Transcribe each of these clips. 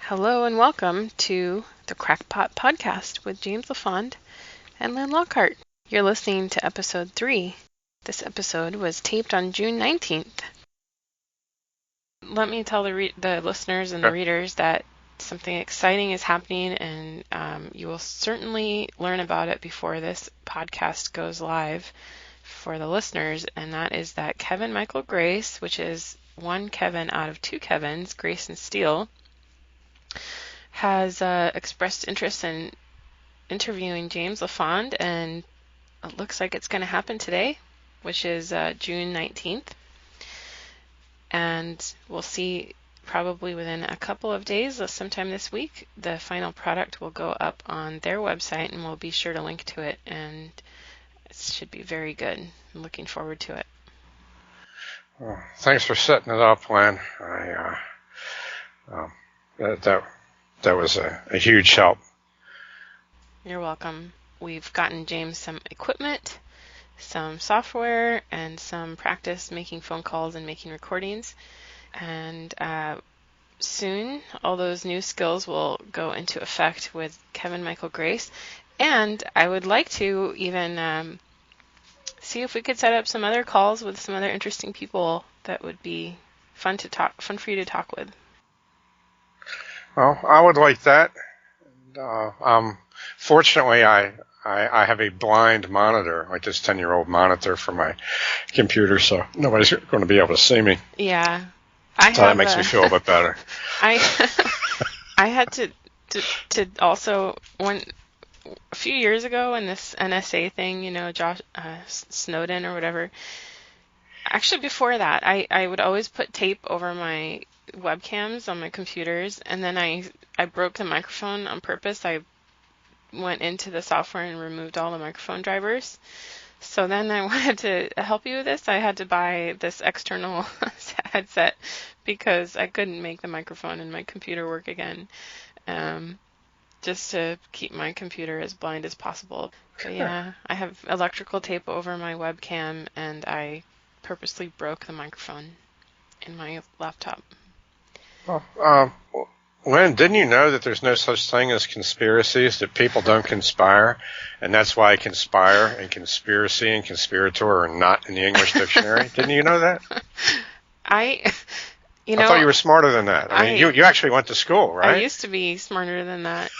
Hello and welcome to the Crackpot Podcast with James LaFond and Lynn Lockhart. You're listening to episode 3. This episode was taped on June 19th. Let me tell the listeners and the readers that something exciting is happening, and you will certainly learn about it before this podcast goes live for the listeners, and that is that Kevin Michael Grace, which is one Kevin out of two Kevins, Grace and Steele, has expressed interest in interviewing James LaFond, and it looks like it's going to happen today, which is June 19th. And we'll see probably within a couple of days, sometime this week, the final product will go up on their website, and we'll be sure to link to it, and it should be very good. I'm looking forward to it. Well, thanks for setting it up, Lynn. That was a huge help. You're welcome. We've gotten James some equipment, some software, and some practice making phone calls and making recordings. And soon, all those new skills will go into effect with Kevin Michael Grace. And I would like to even see if we could set up some other calls with some other interesting people that would be fun for you to talk with. Well, I would like that. Fortunately, I have a blind monitor, like this 10-year-old monitor for my computer, so nobody's going to be able to see me. Yeah. So that makes me feel a bit better. I had to also, a few years ago in this NSA thing, Josh Snowden or whatever. Actually, before that, I would always put tape over my webcams on my computers, and then I broke the microphone on purpose. I went into the software and removed all the microphone drivers. So then I wanted to help you with this. I had to buy this external headset because I couldn't make the microphone in my computer work again, just to keep my computer as blind as possible. But yeah, I have electrical tape over my webcam, and I purposely broke the microphone in my laptop. Well, Lynn, didn't you know that there's no such thing as conspiracies, that people don't conspire, and that's why conspire and conspiracy and conspirator are not in the English dictionary? Didn't you know that? I thought you were smarter than that. I mean, you actually went to school, right? I used to be smarter than that.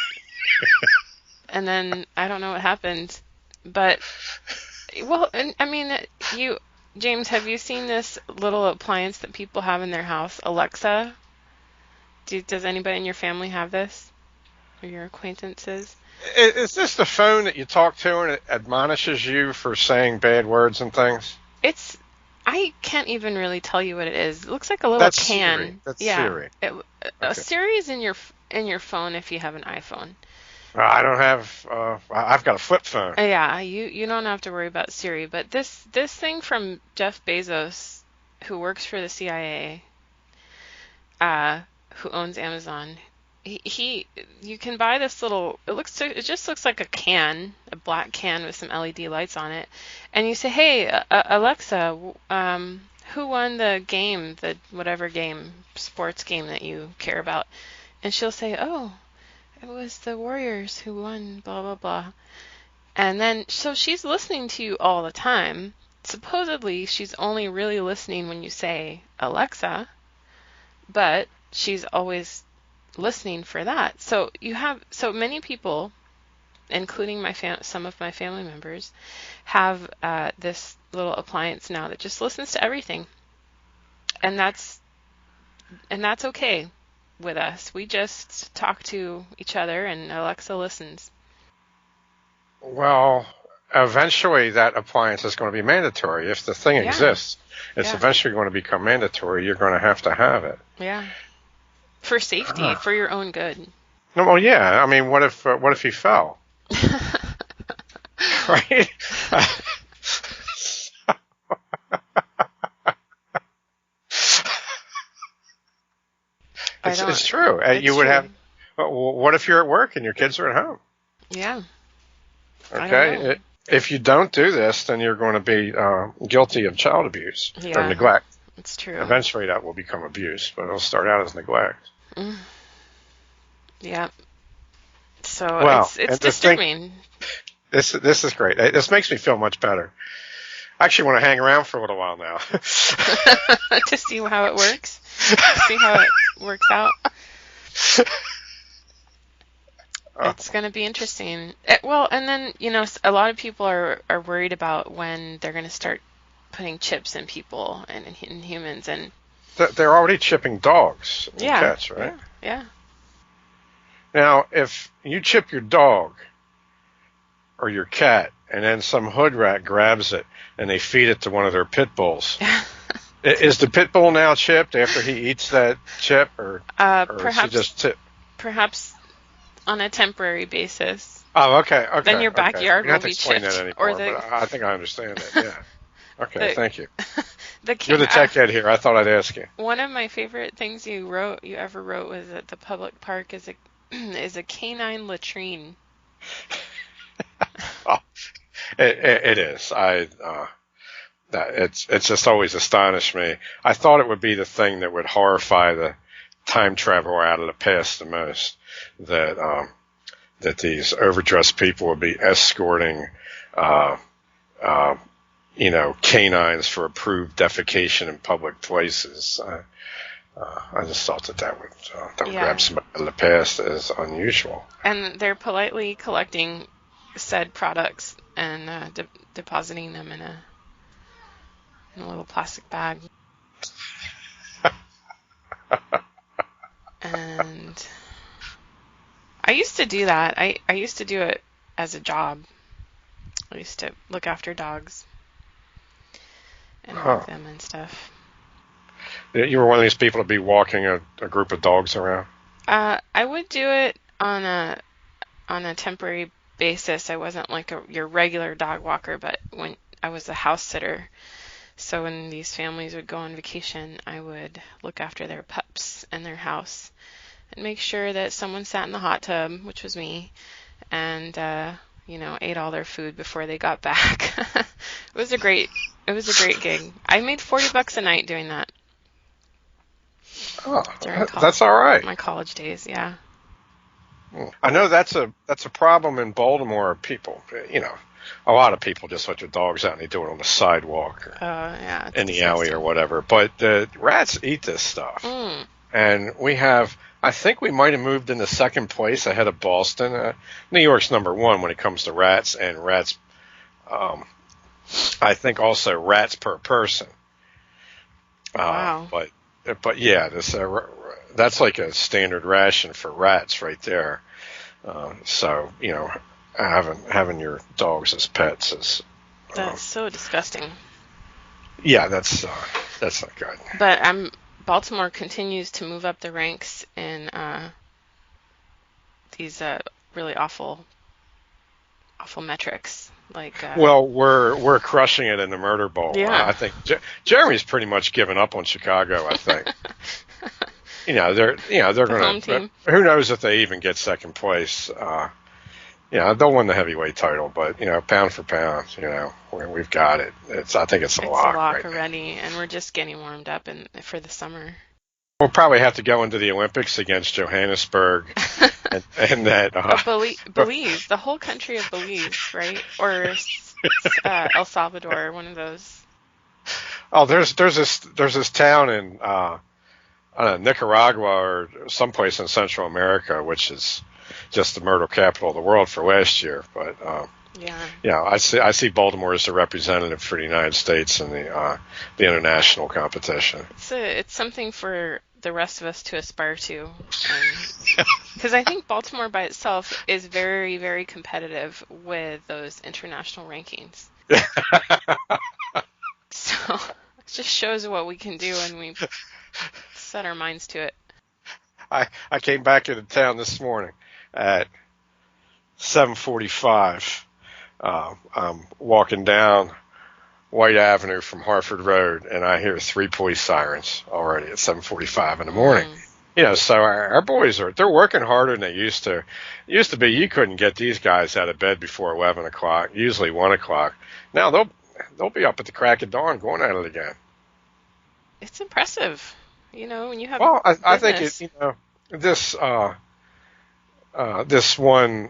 And then I don't know what happened. But, well, I mean, James, have you seen this little appliance that people have in their house, Alexa? Does anybody in your family have this? Or your acquaintances? Is this the phone that you talk to and it admonishes you for saying bad words and things? I can't even really tell you what it is. It looks like a little can. Siri. That's Siri. Okay. Siri is in your phone if you have an iPhone. I don't have. I've got a flip phone. Yeah, you don't have to worry about Siri. But this thing from Jeff Bezos, who works for the CIA, who owns Amazon, you can buy this little. It just looks like a black can with some LED lights on it, and you say, "Hey, Alexa, who won the game, the whatever game, sports game that you care about?" And she'll say, "Oh, it was the Warriors who won, blah, blah, blah." And then, so she's listening to you all the time. Supposedly, she's only really listening when you say, "Alexa," but she's always listening for that. So so many people, including some of my family members, have this little appliance now that just listens to everything. And that's okay with us. We just talk to each other, and Alexa listens. Well, eventually that appliance is going to be mandatory. If the thing exists, it's eventually going to become mandatory. You're going to have it. Yeah. For safety, for your own good. No, well, yeah. I mean, what if he fell? Right? It's true. You would have. What if you're at work and your kids are at home? Yeah. Okay. If you don't do this, then you're going to be guilty of child abuse or neglect. It's true. Eventually, that will become abuse, but it'll start out as neglect. Yeah. So Well, it's and to think disturbing. this is great. This makes me feel much better. I actually want to hang around for a little while now. To see how it works, see how it works out. It's going to be interesting. Well, and then, a lot of people are worried about when they're going to start putting chips in people and in humans. And They're already chipping dogs and yeah, cats, right? yeah. Now, if you chip your dog or your cat, and then some hood rat grabs it and they feed it to one of their pit bulls, is the pit bull now chipped after he eats that chip, or Perhaps, is he just chipped? perhaps on a temporary basis. Oh, okay. Then your backyard You don't have will to be explain chipped, that anymore, or but I think I understand it. Yeah. Okay, the thank you. the You're the tech head here. I thought I'd ask you. One of my favorite things you ever wrote was that the public park is a is a canine latrine. Oh, it is. It's just always astonished me. I thought it would be the thing that would horrify the time traveler out of the past the most. That these overdressed people would be escorting, canines for approved defecation in public places. I just thought that would grab somebody out of the past as unusual. And they're politely collecting said products and depositing them in a little plastic bag. And I used to do that. I used to do it as a job. I used to look after dogs and walk them and stuff. You were one of these people to be walking a group of dogs around? I would do it on a temporary basis. I wasn't like your regular dog walker, but when I was a house sitter, so when these families would go on vacation, I would look after their pups and their house and make sure that someone sat in the hot tub, which was me, and ate all their food before they got back. It was a great gig. I made $40 a night doing that. Oh, that's all right. My college days, yeah. I know that's a problem in Baltimore. People, a lot of people just let their dogs out and they do it on the sidewalk or in the alley or whatever. But the rats eat this stuff. And I think we might have moved into second place ahead of Boston. New York's number one when it comes to rats, and rats, I think also rats per person. Wow. But yeah, that's like a standard ration for rats right there. So having your dogs as pets is that's so disgusting. Yeah, that's not good. But Baltimore continues to move up the ranks in these really awful metrics. Well, we're crushing it in the murder bowl. Yeah. I think Jeremy's pretty much given up on Chicago. I think. They're going to. Who knows if they even get second place? They'll win the heavyweight title, but pound for pound, we've got it. I think it's a lock. It's a lock right already, and we're just getting warmed up for the summer. We'll probably have to go into the Olympics against Johannesburg and that. Belize, the whole country of Belize, right? Or El Salvador, one of those. Oh, there's this town in Nicaragua or someplace in Central America, which is just the murder capital of the world for last year. But I see Baltimore as the representative for the United States in the international competition. It's something for the rest of us to aspire to, because I think Baltimore by itself is very, very competitive with those international rankings. So it just shows what we can do when we set our minds to it. I came back into town this morning at 7:45. I'm walking down White Avenue from Harford Road, and I hear 3 police sirens already at 7:45 in the morning. So our boys they're working harder than they used to. It used to be you couldn't get these guys out of bed before 11 o'clock, usually 1 o'clock. Now they'll be up at the crack of dawn going at it again. It's impressive, when you have. Well, I think this this one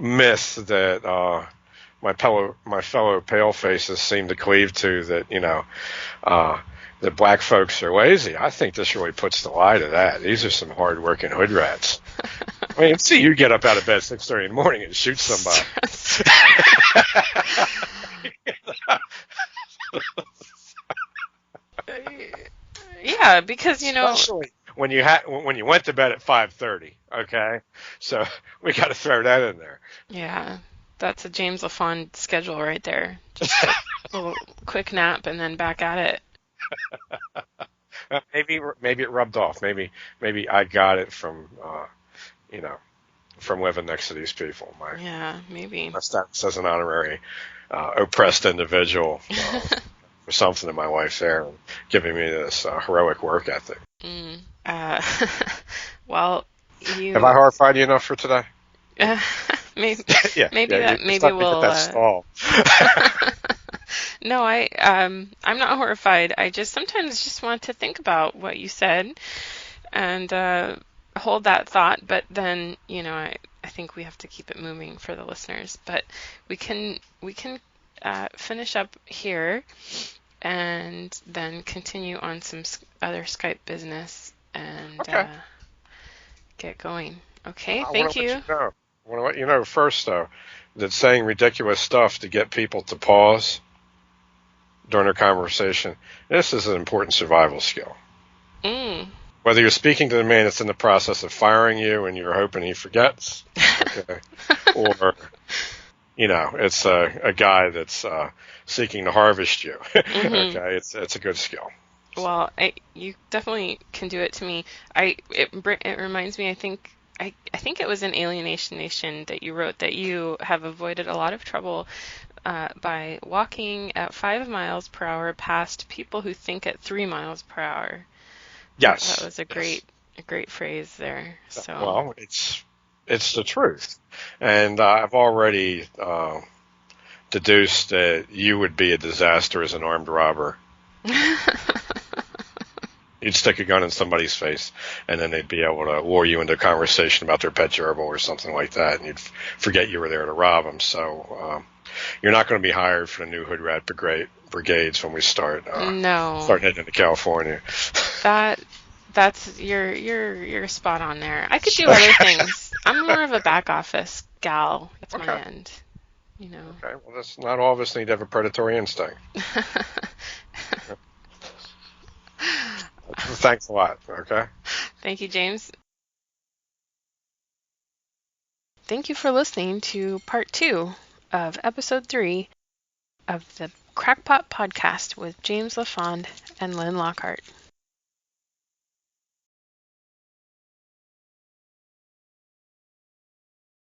myth that my fellow pale faces seem to cleave to, that that black folks are lazy. I think this really puts the lie to that. These are some hard-working hood rats. I mean, see you get up out of bed 6:30 in the morning and shoot somebody. Yeah, because especially when you went to bed at 5:30. Okay, so we got to throw that in there. Yeah, that's a James LaFond schedule right there. Just a little quick nap and then back at it. Maybe it rubbed off. Maybe I got it from from living next to these people. Maybe. My status as an honorary oppressed individual or something in my life there, giving me this heroic work ethic. Well, have I horrified you enough for today? Maybe maybe we'll. That stall. No, I'm not horrified. I just sometimes just want to think about what you said and hold that thought. But then, I think we have to keep it moving for the listeners. But we can finish up here and then continue on some other Skype business and get going. Okay, thank you. I want to let you know first, though, that saying ridiculous stuff to get people to pause during a conversation, this is an important survival skill. Whether you're speaking to the man that's in the process of firing you and you're hoping he forgets, or it's a guy that's seeking to harvest you. Okay, it's a good skill. Well, you definitely can do it to me. It reminds me. I think it was in Alienation Nation that you wrote that you have avoided a lot of trouble by walking at 5 miles per hour past people who think at 3 miles per hour. Yes, that was a great phrase there. So well, it's the truth, and I've already deduced that you would be a disaster as an armed robber. You'd stick a gun in somebody's face, and then they'd be able to lure you into a conversation about their pet gerbil or something like that, and you'd forget you were there to rob them. So you're not going to be hired for the new Hood Rat brigades when we start heading into California. That's you're spot on there. I could do other things. I'm more of a back office gal at my end. Okay, well, that's not all of us need to have a predatory instinct. Thanks a lot, okay? Thank you, James. Thank you for listening to part 2 of episode 3 of the Crackpot Podcast with James LaFond and Lynn Lockhart.